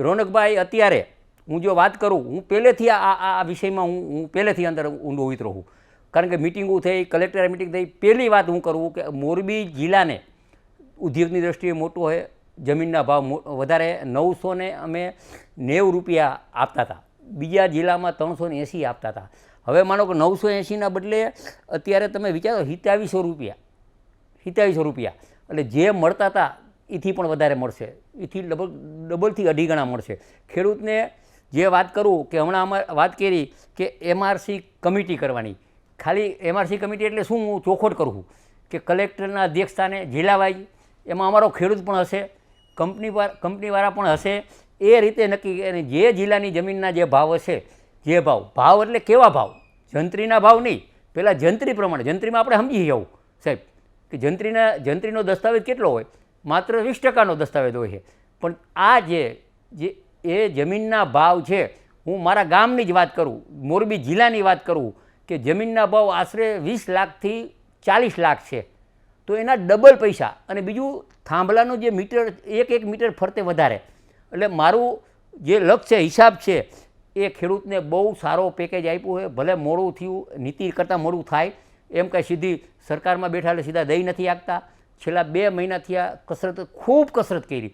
રોનકભાઈ અત્યારે હું જો વાત કરું, હું પહેલેથી આ વિષયમાં હું પહેલેથી અંદર ઊંડો ઉતરો છું, કારણ કે મિટિંગો થઈ, કલેક્ટર મિટિંગ થઈ. પહેલી વાત હું કરું કે મોરબી જિલ્લાને ઉદ્યોગની દ્રષ્ટિએ મોટો હોય, જમીનના ભાવ વધારે, 900 ને અમે 90 રૂપિયા આપતા હતા, બીજા જિલ્લામાં 380 આપતા હતા. હવે માનો કે 980ના બદલે અત્યારે તમે વિચારો 2700 રૂપિયા, 2700 રૂપિયા, એટલે જે મળતા હતા એથી પણ વધારે મળશે, એથી ડબલથી અઢી ગણા મળશે. ખેડૂતને જે વાત કરું કે હમણાં અમે વાત કરી કે MRC કમિટી કરવાની, ખાલી MRC કમિટી એટલે શું, હું ચોખવટ કરું છું કે કલેક્ટરના અધ્યક્ષસ્થાને જિલ્લા વાઇઝ એમાં અમારો ખેડૂત પણ હશે, કંપનીવાળા પણ હશે, એ રીતે નક્કી. અને જે જિલ્લાની જમીનના જે ભાવ હશે, જે ભાવ એટલે કેવા ભાવ, જંત્રીના ભાવ નહીં, પહેલાં જંત્રી પ્રમાણે, જંત્રીમાં આપણે સમજી જવું સાહેબ કે જંત્રીનો દસ્તાવેજ કેટલો હોય, માત્ર 20% દસ્તાવેજ હોય છે. પણ આ જે એ જમીનના ભાવ છે, હું મારા ગામની જ વાત કરું, મોરબી જિલ્લાની વાત કરું કે જમીનના ભાવ આશરે 20 લાખથી 40 લાખ છે, તો એના ડબલ પૈસા. અને બીજું થાંભલાનું જે મીટર, એક મીટર ફરતે વધારે. એટલે મારું જે લક્ષ્ય હિસાબ છે એ ખેડૂતને બહુ સારો પેકેજ આપ્યું છે. ભલે મોડું થયું, નીતિ કરતાં મોડું થાય એમ કાંઈ સીધી સરકારમાં બેઠા એટલે સીધા દઈ નથી આપતા. છેલ્લા 2 મહિનાથી આ કસરત, ખૂબ કસરત કરી,